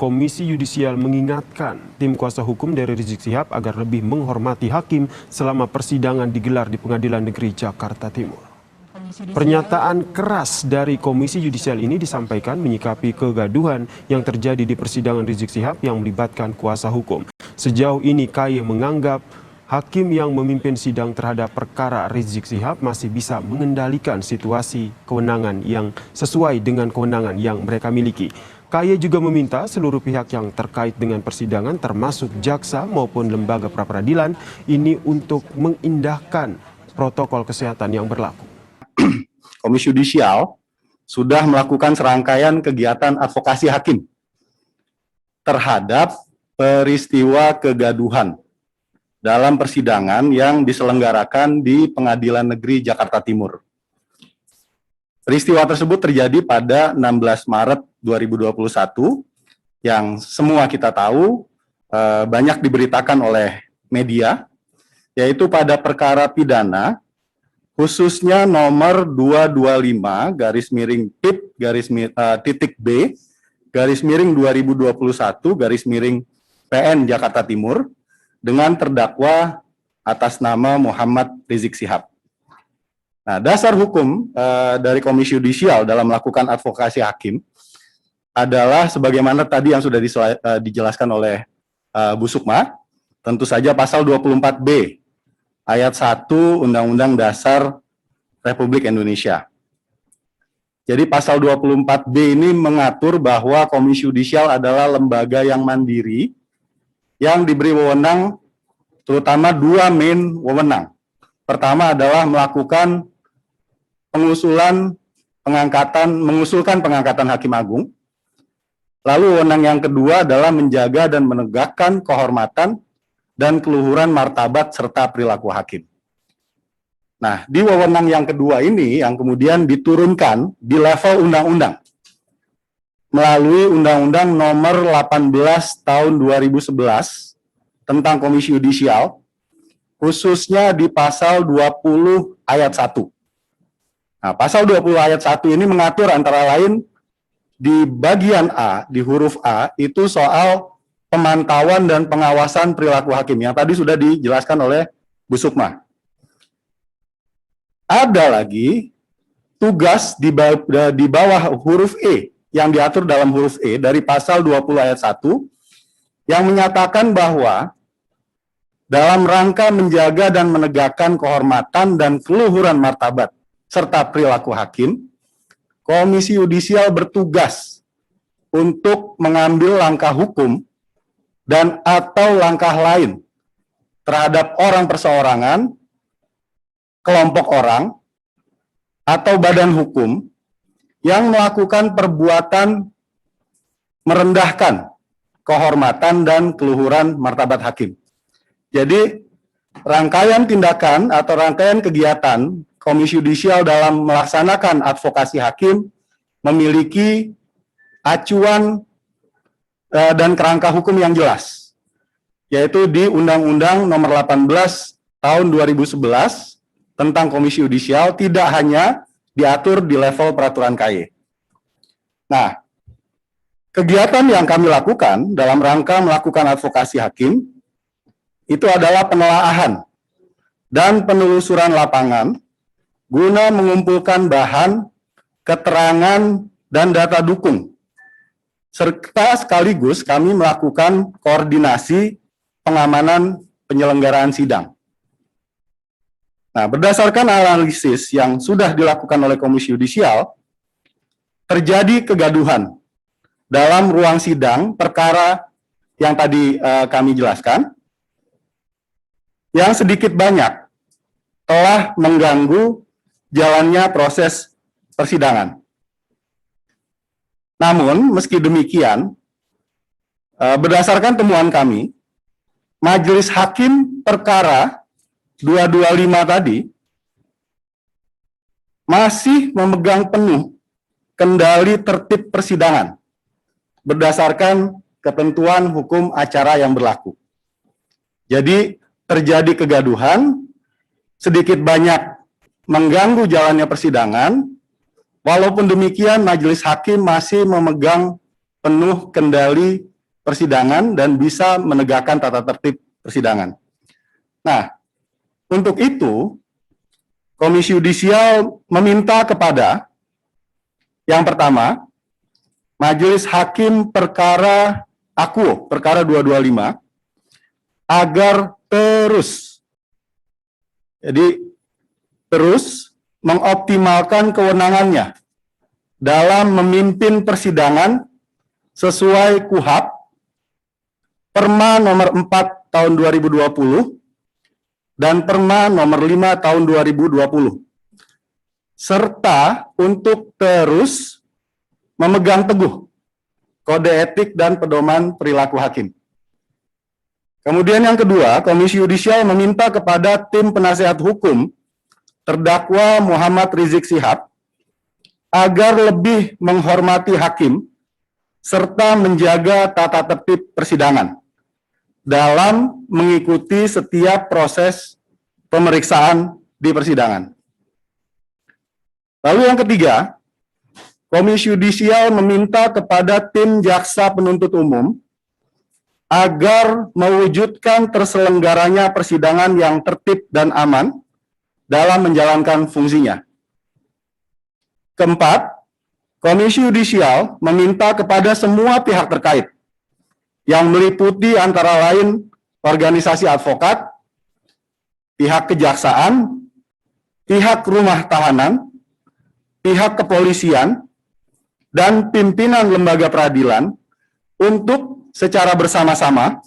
Komisi Yudisial mengingatkan tim kuasa hukum dari Rizik Syihab agar lebih menghormati hakim selama persidangan digelar di Pengadilan Negeri Jakarta Timur. Pernyataan keras dari Komisi Yudisial ini disampaikan menyikapi kegaduhan yang terjadi di persidangan Rizik Syihab yang melibatkan kuasa hukum. Sejauh ini KY menganggap hakim yang memimpin sidang terhadap perkara Rizik Syihab masih bisa mengendalikan situasi kewenangan yang sesuai dengan kewenangan yang mereka miliki. KY juga meminta seluruh pihak yang terkait dengan persidangan termasuk jaksa maupun lembaga pra-peradilan ini untuk mengindahkan protokol kesehatan yang berlaku. Komisi Yudisial sudah melakukan serangkaian kegiatan advokasi hakim terhadap peristiwa kegaduhan dalam persidangan yang diselenggarakan di Pengadilan Negeri Jakarta Timur. Peristiwa tersebut terjadi pada 16 Maret 2021 yang semua kita tahu banyak diberitakan oleh media, yaitu pada perkara pidana khususnya nomor 225-B/PN Jakarta Timur dengan terdakwa atas nama Muhammad Rizik Syihab. Nah, dasar hukum dari Komisi Yudisial dalam melakukan advokasi hakim adalah sebagaimana tadi yang sudah dijelaskan oleh Bu Sukma, tentu saja pasal 24B ayat 1 Undang-Undang Dasar Republik Indonesia. Jadi pasal 24B ini mengatur bahwa Komisi Yudisial adalah lembaga yang mandiri yang diberi wewenang, terutama dua main wewenang. Pertama adalah melakukan mengusulkan pengangkatan hakim agung. Lalu wewenang yang kedua adalah menjaga dan menegakkan kehormatan dan keluhuran martabat serta perilaku hakim. Nah, di wewenang yang kedua ini yang kemudian diturunkan di level undang-undang melalui Undang-Undang Nomor 18 Tahun 2011 tentang Komisi Yudisial, khususnya di pasal 20 ayat 1. Nah, pasal 20 ayat 1 ini mengatur antara lain di bagian A, di huruf A, itu soal pemantauan dan pengawasan perilaku hakim yang tadi sudah dijelaskan oleh Bu Sukma. Ada lagi tugas di bawah huruf E yang diatur dalam huruf E dari pasal 20 ayat 1 yang menyatakan bahwa dalam rangka menjaga dan menegakkan kehormatan dan keluhuran martabat serta perilaku hakim, Komisi Yudisial bertugas untuk mengambil langkah hukum dan atau langkah lain terhadap orang perseorangan, kelompok orang, atau badan hukum yang melakukan perbuatan merendahkan kehormatan dan keluhuran martabat hakim. Jadi, rangkaian tindakan atau rangkaian kegiatan Komisi Yudisial dalam melaksanakan advokasi hakim memiliki acuan dan kerangka hukum yang jelas, yaitu di Undang-Undang Nomor 18 Tahun 2011 tentang Komisi Yudisial, tidak hanya diatur di level peraturan KY. Nah, kegiatan yang kami lakukan dalam rangka melakukan advokasi hakim itu adalah penelaahan dan penelusuran lapangan guna mengumpulkan bahan, keterangan, dan data dukung, serta sekaligus kami melakukan koordinasi pengamanan penyelenggaraan sidang. Nah, berdasarkan analisis yang sudah dilakukan oleh Komisi Yudisial, terjadi kegaduhan dalam ruang sidang perkara yang tadi kami jelaskan, yang sedikit banyak telah mengganggu jalannya proses persidangan. Namun, meski demikian, berdasarkan temuan kami, Majelis Hakim Perkara 225 tadi masih memegang penuh kendali tertib persidangan berdasarkan ketentuan hukum acara yang berlaku. Jadi, terjadi kegaduhan, sedikit banyak mengganggu jalannya persidangan. Walaupun demikian, Majelis Hakim masih memegang penuh kendali persidangan dan bisa menegakkan tata tertib persidangan. Nah, untuk itu, Komisi Yudisial meminta kepada yang pertama, Majelis Hakim Perkara Akuo, Perkara 225, agar terus mengoptimalkan kewenangannya dalam memimpin persidangan sesuai KUHP Perma nomor 4 tahun 2020 dan Perma nomor 5 tahun 2020, serta untuk terus memegang teguh kode etik dan pedoman perilaku hakim. Kemudian yang kedua, Komisi Yudisial meminta kepada tim penasehat hukum terdakwa Muhammad Rizik Syihab agar lebih menghormati hakim serta menjaga tata tertib persidangan dalam mengikuti setiap proses pemeriksaan di persidangan. Lalu yang ketiga, Komisi Yudisial meminta kepada tim jaksa penuntut umum agar mewujudkan terselenggaranya persidangan yang tertib dan aman dalam menjalankan fungsinya. Keempat, Komisi Yudisial meminta kepada semua pihak terkait yang meliputi antara lain organisasi advokat, pihak kejaksaan, pihak rumah tahanan, pihak kepolisian, dan pimpinan lembaga peradilan untuk secara bersama-sama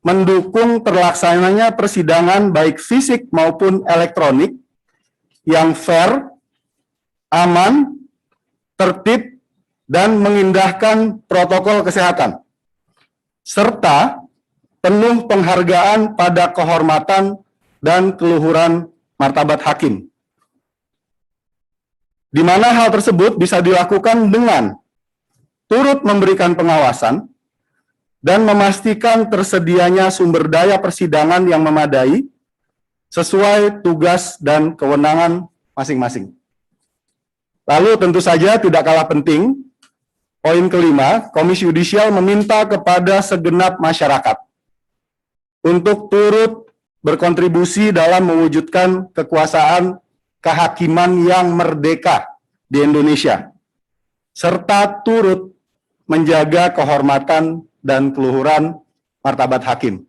mendukung terlaksananya persidangan baik fisik maupun elektronik yang fair, aman, tertib, dan mengindahkan protokol kesehatan, serta penuh penghargaan pada kehormatan dan keluhuran martabat hakim, di mana hal tersebut bisa dilakukan dengan turut memberikan pengawasan dan memastikan tersedianya sumber daya persidangan yang memadai sesuai tugas dan kewenangan masing-masing. Lalu tentu saja tidak kalah penting, poin kelima, Komisi Yudisial meminta kepada segenap masyarakat untuk turut berkontribusi dalam mewujudkan kekuasaan kehakiman yang merdeka di Indonesia, serta turut menjaga kehormatan dan keluhuran martabat hakim.